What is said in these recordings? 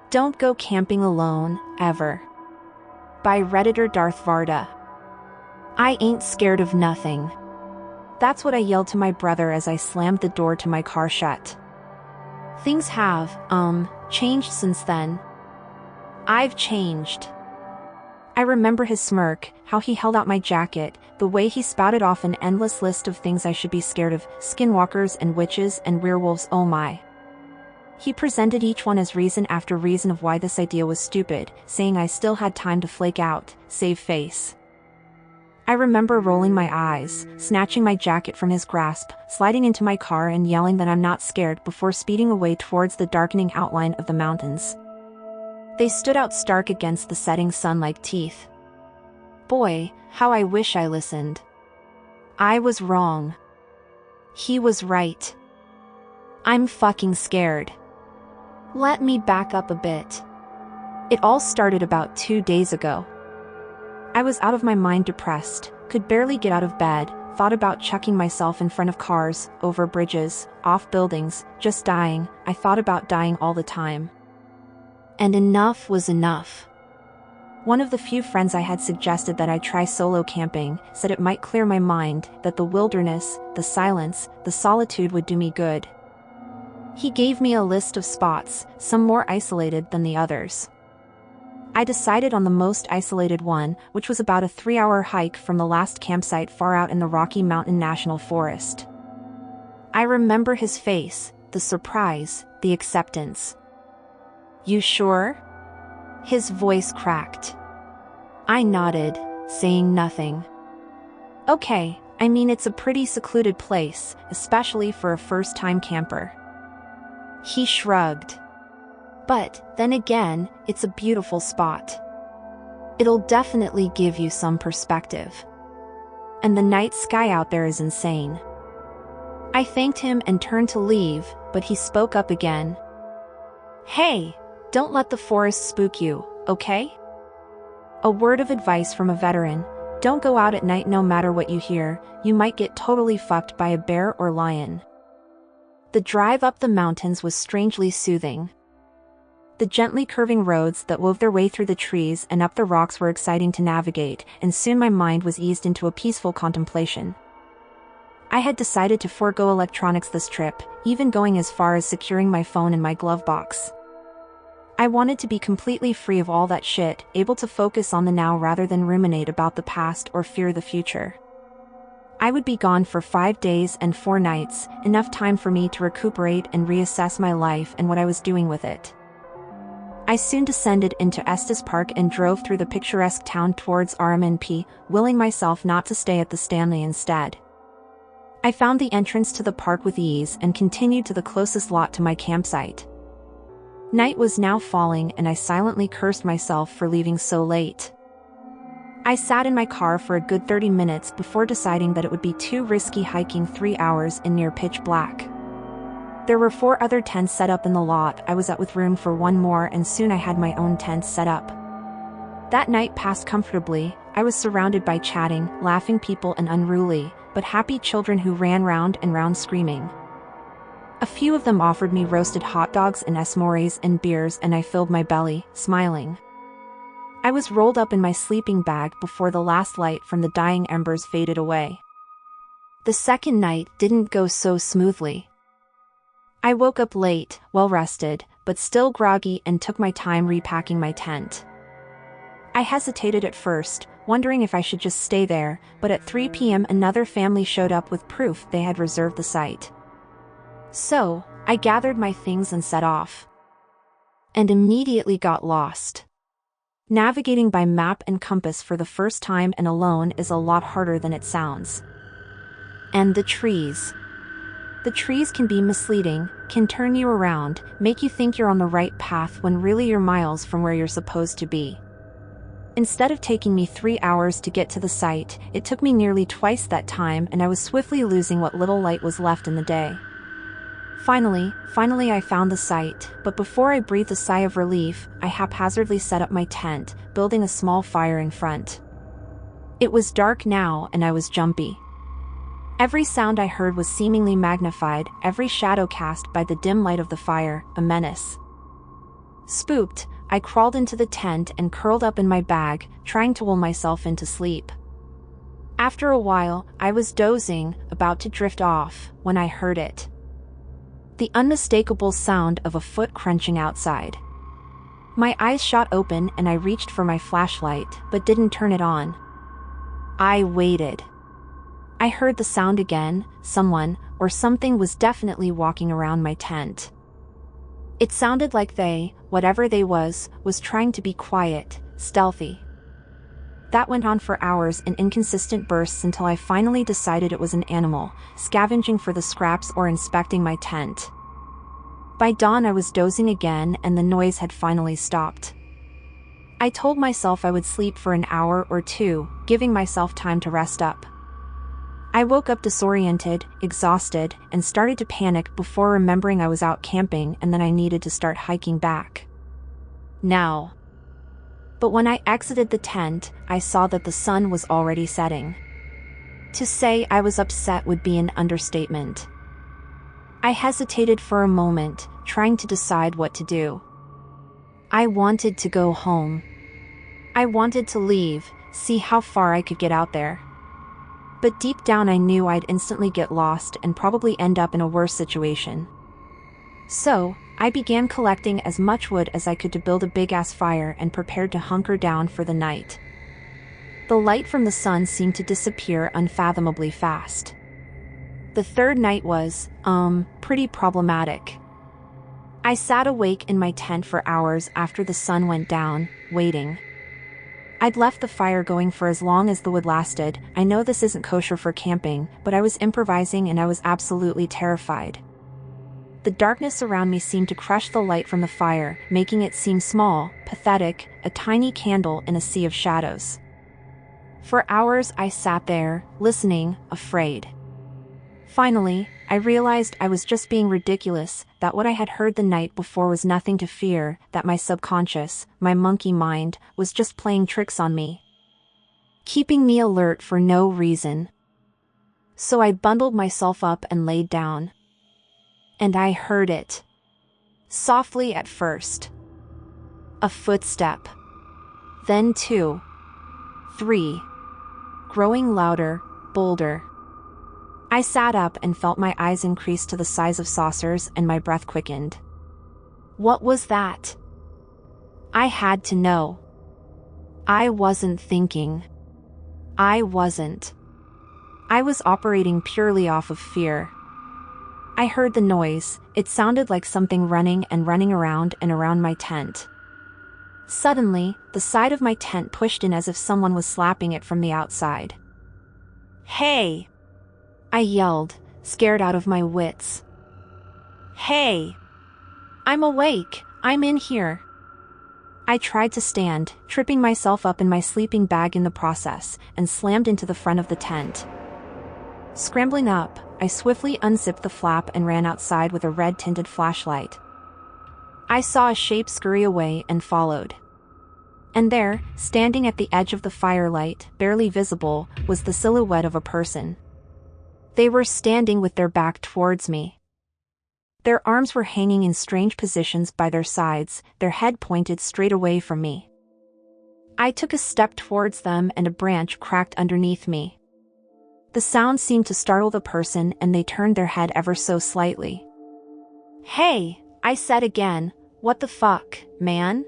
Don't go camping alone, ever. By Redditor Darth Varda. I ain't scared of nothing. That's what I yelled to my brother as I slammed the door to my car shut. Things have, changed since then. I've changed. I remember his smirk, how he held out my jacket, the way he spouted off an endless list of things I should be scared of, skinwalkers and witches and werewolves, oh my. He presented each one as reason after reason of why this idea was stupid, saying I still had time to flake out, save face. I remember rolling my eyes, snatching my jacket from his grasp, sliding into my car and yelling that I'm not scared before speeding away towards the darkening outline of the mountains. They stood out stark against the setting sun like teeth. Boy, how I wish I listened. I was wrong. He was right. I'm fucking scared. Let me back up a bit. It all started about 2 days ago. I was out of my mind, depressed, could barely get out of bed, thought about chucking myself in front of cars, over bridges, off buildings, just dying. I thought about dying all the time. And enough was enough. One of the few friends I had suggested that I try solo camping said it might clear my mind, that the wilderness, the silence, the solitude would do me good. He gave me a list of spots, some more isolated than the others. I decided on the most isolated one, which was about a 3-hour hike from the last campsite far out in the Rocky Mountain National Forest. I remember his face, the surprise, the acceptance. You sure? His voice cracked. I nodded, saying nothing. Okay, I mean it's a pretty secluded place, especially for a first-time camper. He shrugged. But, then again, it's a beautiful spot. It'll definitely give you some perspective. And the night sky out there is insane. I thanked him and turned to leave, but he spoke up again. Hey, don't let the forest spook you, okay? A word of advice from a veteran: don't go out at night no matter what you hear, you might get totally fucked by a bear or lion. The drive up the mountains was strangely soothing. The gently curving roads that wove their way through the trees and up the rocks were exciting to navigate, and soon my mind was eased into a peaceful contemplation. I had decided to forego electronics this trip, even going as far as securing my phone in my glove box. I wanted to be completely free of all that shit, able to focus on the now rather than ruminate about the past or fear the future. I would be gone for 5 days and 4 nights, enough time for me to recuperate and reassess my life and what I was doing with it. I soon descended into Estes Park and drove through the picturesque town towards RMNP, willing myself not to stay at the Stanley instead. I found the entrance to the park with ease and continued to the closest lot to my campsite. Night was now falling and I silently cursed myself for leaving so late. I sat in my car for a good 30 minutes before deciding that it would be too risky hiking 3 hours in near pitch black. There were 4 other tents set up in the lot I was at with room for 1 more, and soon I had my own tent set up. That night passed comfortably. I was surrounded by chatting, laughing people and unruly, but happy children who ran round and round screaming. A few of them offered me roasted hot dogs and s'mores and beers, and I filled my belly, smiling. I was rolled up in my sleeping bag before the last light from the dying embers faded away. The second night didn't go so smoothly. I woke up late, well rested, but still groggy, and took my time repacking my tent. I hesitated at first, wondering if I should just stay there, but at 3 p.m. another family showed up with proof they had reserved the site. So, I gathered my things and set off. And immediately got lost. Navigating by map and compass for the first time and alone is a lot harder than it sounds. And the trees. The trees can be misleading, can turn you around, make you think you're on the right path when really you're miles from where you're supposed to be. Instead of taking me 3 hours to get to the site, it took me nearly twice that time, and I was swiftly losing what little light was left in the day. Finally I found the site, but before I breathed a sigh of relief, I haphazardly set up my tent, building a small fire in front. It was dark now and I was jumpy. Every sound I heard was seemingly magnified, every shadow cast by the dim light of the fire, a menace. Spooked, I crawled into the tent and curled up in my bag, trying to will myself into sleep. After a while, I was dozing, about to drift off, when I heard it. The unmistakable sound of a foot crunching outside. My eyes shot open and I reached for my flashlight, but didn't turn it on. I waited. I heard the sound again. Someone, or something, was definitely walking around my tent. It sounded like they, whatever they was trying to be quiet, stealthy. That went on for hours in inconsistent bursts until I finally decided it was an animal, scavenging for the scraps or inspecting my tent. By dawn I was dozing again and the noise had finally stopped. I told myself I would sleep for an hour or two, giving myself time to rest up. I woke up disoriented, exhausted, and started to panic before remembering I was out camping and then I needed to start hiking back. Now. But when I exited the tent, I saw that the sun was already setting. To say I was upset would be an understatement. I hesitated for a moment, trying to decide what to do. I wanted to go home. I wanted to leave, see how far I could get out there. But deep down I knew I'd instantly get lost and probably end up in a worse situation. So, I began collecting as much wood as I could to build a big-ass fire and prepared to hunker down for the night. The light from the sun seemed to disappear unfathomably fast. The third night was, pretty problematic. I sat awake in my tent for hours after the sun went down, waiting. I'd left the fire going for as long as the wood lasted. I know this isn't kosher for camping, but I was improvising and I was absolutely terrified. The darkness around me seemed to crush the light from the fire, making it seem small, pathetic, a tiny candle in a sea of shadows. For hours I sat there, listening, afraid. Finally, I realized I was just being ridiculous, that what I had heard the night before was nothing to fear, that my subconscious, my monkey mind, was just playing tricks on me. Keeping me alert for no reason. So I bundled myself up and laid down. And I heard it. Softly at first. A footstep. Then 2. 3. Growing louder, bolder. I sat up and felt my eyes increase to the size of saucers and my breath quickened. What was that? I had to know. I wasn't thinking. I wasn't. I was operating purely off of fear. I heard the noise. It sounded like something running and running around and around my tent. Suddenly, the side of my tent pushed in as if someone was slapping it from the outside. "Hey!" I yelled, scared out of my wits. "Hey! I'm awake, I'm in here." I tried to stand, tripping myself up in my sleeping bag in the process, and slammed into the front of the tent. Scrambling up, I swiftly unzipped the flap and ran outside with a red-tinted flashlight. I saw a shape scurry away and followed. And there, standing at the edge of the firelight, barely visible, was the silhouette of a person. They were standing with their back towards me. Their arms were hanging in strange positions by their sides, their head pointed straight away from me. I took a step towards them and a branch cracked underneath me. The sound seemed to startle the person and they turned their head ever so slightly. "Hey," I said again, "what the fuck, man?"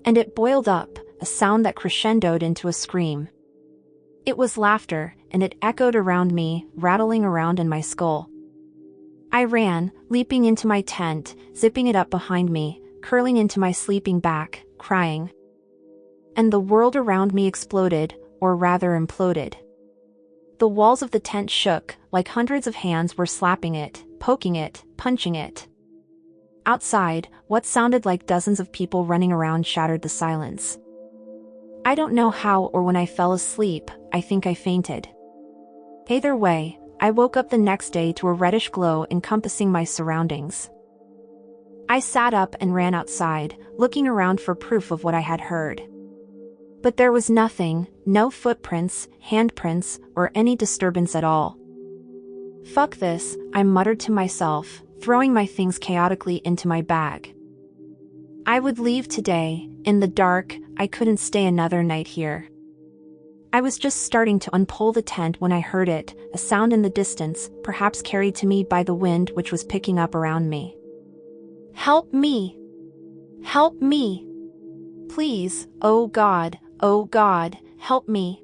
And it boiled up, a sound that crescendoed into a scream. It was laughter, and it echoed around me, rattling around in my skull. I ran, leaping into my tent, zipping it up behind me, curling into my sleeping bag, crying. And the world around me exploded, or rather imploded. The walls of the tent shook, like hundreds of hands were slapping it, poking it, punching it. Outside, what sounded like dozens of people running around shattered the silence. I don't know how or when I fell asleep, I think I fainted. Either way, I woke up the next day to a reddish glow encompassing my surroundings. I sat up and ran outside, looking around for proof of what I had heard. But there was nothing, no footprints, handprints, or any disturbance at all. "Fuck this," I muttered to myself, throwing my things chaotically into my bag. I would leave today. In the dark, I couldn't stay another night here. I was just starting to unpull the tent when I heard it, a sound in the distance, perhaps carried to me by the wind which was picking up around me. Help me! Help me! Please, oh God, help me!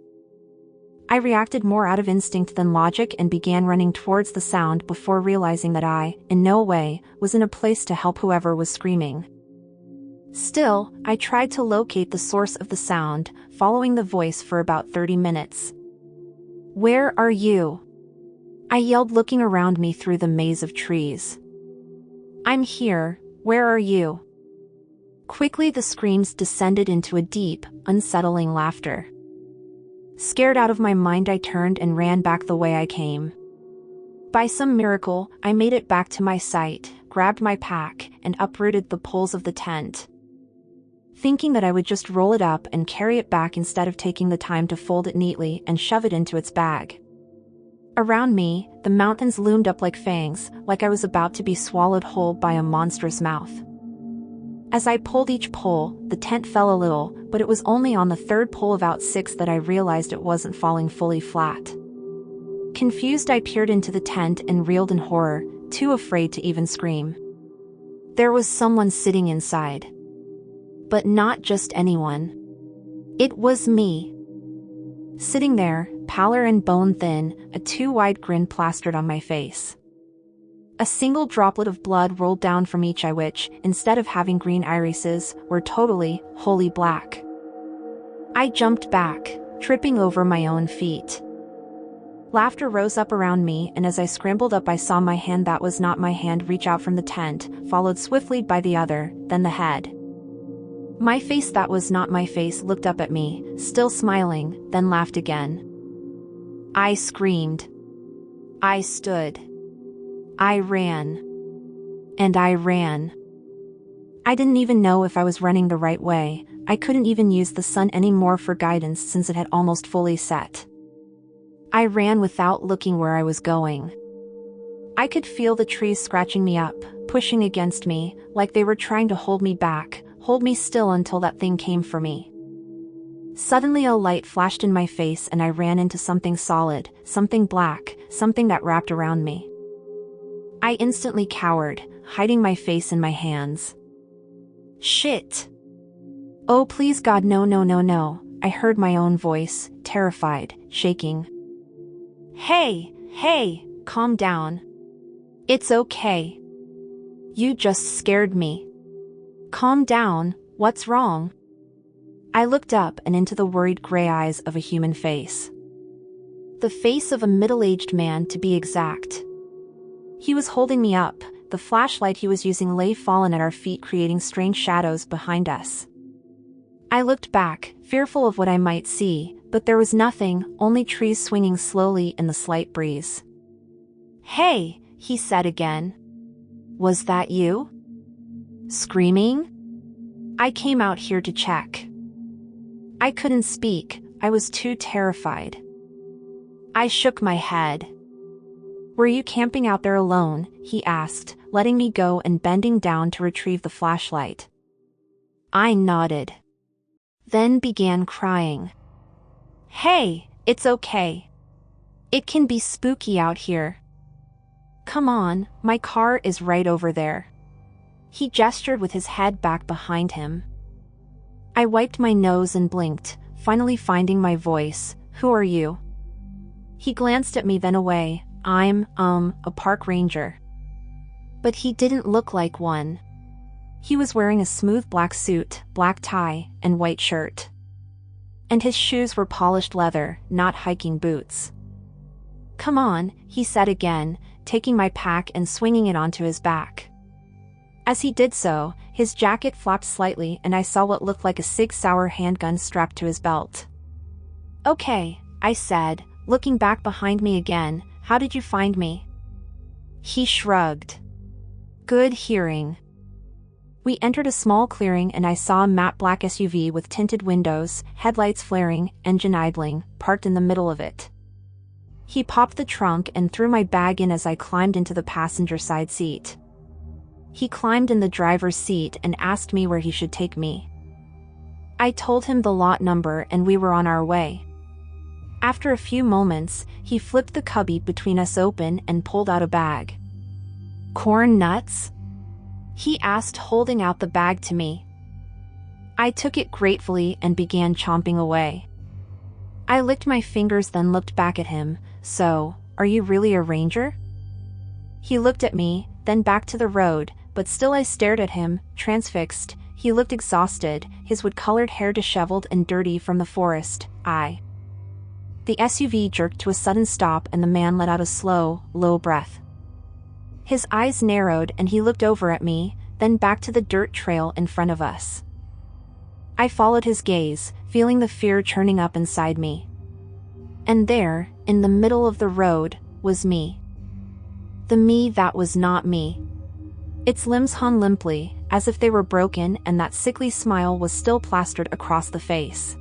I reacted more out of instinct than logic and began running towards the sound before realizing that I, in no way, was in a place to help whoever was screaming. Still, I tried to locate the source of the sound, following the voice for about 30 minutes. Where are you? I yelled, looking around me through the maze of trees. I'm here, where are you? Quickly the screams descended into a deep, unsettling laughter. Scared out of my mind, I turned and ran back the way I came. By some miracle, I made it back to my site, grabbed my pack, and uprooted the poles of the tent. Thinking that I would just roll it up and carry it back instead of taking the time to fold it neatly and shove it into its bag. Around me, the mountains loomed up like fangs, like I was about to be swallowed whole by a monstrous mouth. As I pulled each pole, the tent fell a little, but it was only on the third pole of out 6 that I realized it wasn't falling fully flat. Confused, I peered into the tent and reeled in horror, too afraid to even scream. There was someone sitting inside. But not just anyone. It was me. Sitting there, pallor and bone-thin, a too-wide grin plastered on my face. A single droplet of blood rolled down from each eye which, instead of having green irises, were totally, wholly black. I jumped back, tripping over my own feet. Laughter rose up around me, and as I scrambled up I saw my hand that was not my hand reach out from the tent, followed swiftly by the other, then the head. My face that was not my face looked up at me, still smiling, then laughed again. I screamed. I stood. I ran. And I ran. I didn't even know if I was running the right way. I couldn't even use the sun anymore for guidance since it had almost fully set. I ran without looking where I was going. I could feel the trees scratching me up, pushing against me, like they were trying to hold me back, hold me still until that thing came for me. Suddenly a light flashed in my face and I ran into something solid, something black, something that wrapped around me. I instantly cowered, hiding my face in my hands. Shit! Oh please God, no. I heard my own voice, terrified, shaking. Hey, calm down. It's okay. You just scared me. Calm down, what's wrong? I looked up and into the worried gray eyes of a human face. The face of a middle-aged man, to be exact. He was holding me up, the flashlight he was using lay fallen at our feet, creating strange shadows behind us. I looked back, fearful of what I might see, but there was nothing, only trees swinging slowly in the slight breeze. Hey, he said again. Was that you? Screaming? I came out here to check. I couldn't speak, I was too terrified. I shook my head. Were you camping out there alone? He asked, letting me go and bending down to retrieve the flashlight. I nodded. Then began crying. Hey, it's okay. It can be spooky out here. Come on, my car is right over there. He gestured with his head back behind him. I wiped my nose and blinked, finally finding my voice. Who are you? He glanced at me then away. I'm, a park ranger. But he didn't look like one. He was wearing a smooth black suit, black tie, and white shirt. And his shoes were polished leather, not hiking boots. Come on, he said again, taking my pack and swinging it onto his back. As he did so, his jacket flapped slightly and I saw what looked like a Sig Sauer handgun strapped to his belt. Okay, I said, looking back behind me again. How did you find me? He shrugged. Good hearing. We entered a small clearing and I saw a matte black SUV with tinted windows, headlights flaring, engine idling, parked in the middle of it. He popped the trunk and threw my bag in as I climbed into the passenger side seat. He climbed in the driver's seat and asked me where he should take me. I told him the lot number and we were on our way. After a few moments, he flipped the cubby between us open and pulled out a bag. "Corn nuts?" he asked, holding out the bag to me. I took it gratefully and began chomping away. I licked my fingers, then looked back at him. "So, are you really a ranger?" He looked at me, then back to the road, but still I stared at him, transfixed. He looked exhausted, his wood-colored hair disheveled and dirty from the forest. The SUV jerked to a sudden stop and the man let out a slow, low breath. His eyes narrowed and he looked over at me, then back to the dirt trail in front of us. I followed his gaze, feeling the fear churning up inside me. And there, in the middle of the road, was me. The me that was not me. Its limbs hung limply, as if they were broken, and that sickly smile was still plastered across the face.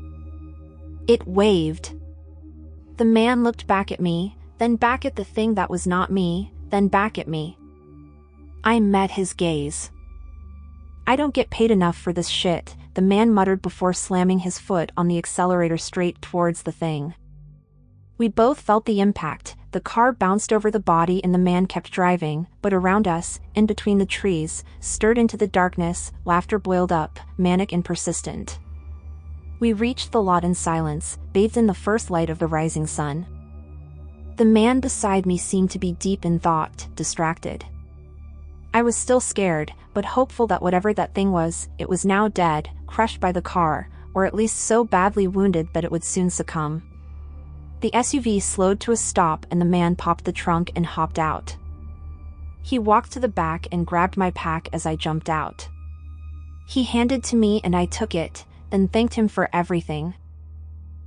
It waved. The man looked back at me, then back at the thing that was not me, then back at me. I met his gaze. "I don't get paid enough for this shit," the man muttered before slamming his foot on the accelerator straight towards the thing. We both felt the impact. The car bounced over the body and the man kept driving, but around us, in between the trees, stirred into the darkness, laughter boiled up, manic and persistent. We reached the lot in silence, bathed in the first light of the rising sun. The man beside me seemed to be deep in thought, distracted. I was still scared, but hopeful that whatever that thing was, it was now dead, crushed by the car, or at least so badly wounded that it would soon succumb. The SUV slowed to a stop and the man popped the trunk and hopped out. He walked to the back and grabbed my pack as I jumped out. He handed to me and I took it, then thanked him for everything.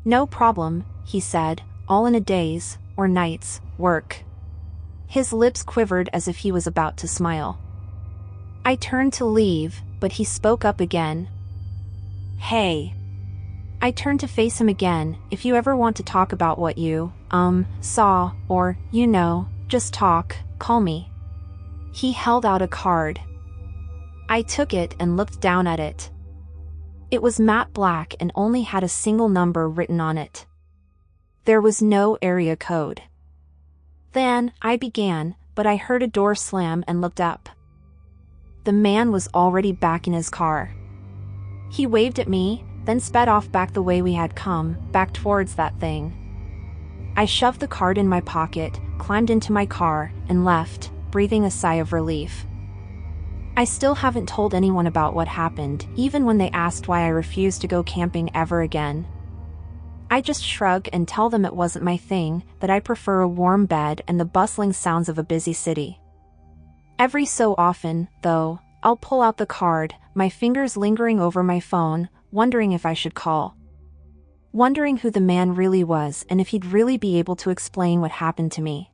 "No problem," he said, all in a day's, or night's, work. His lips quivered as if he was about to smile. I turned to leave, but he spoke up again. "Hey." I turned to face him again. "If you ever want to talk about what you, saw, or, just talk, call me." He held out a card. I took it and looked down at it. It was matte black and only had a single number written on it. There was no area code. Then, I began, but I heard a door slam and looked up. The man was already back in his car. He waved at me, then sped off back the way we had come, back towards that thing. I shoved the card in my pocket, climbed into my car, and left, breathing a sigh of relief. I still haven't told anyone about what happened, even when they asked why I refused to go camping ever again. I just shrug and tell them it wasn't my thing, that I prefer a warm bed and the bustling sounds of a busy city. Every so often, though, I'll pull out the card, my fingers lingering over my phone, wondering if I should call. Wondering who the man really was and if he'd really be able to explain what happened to me.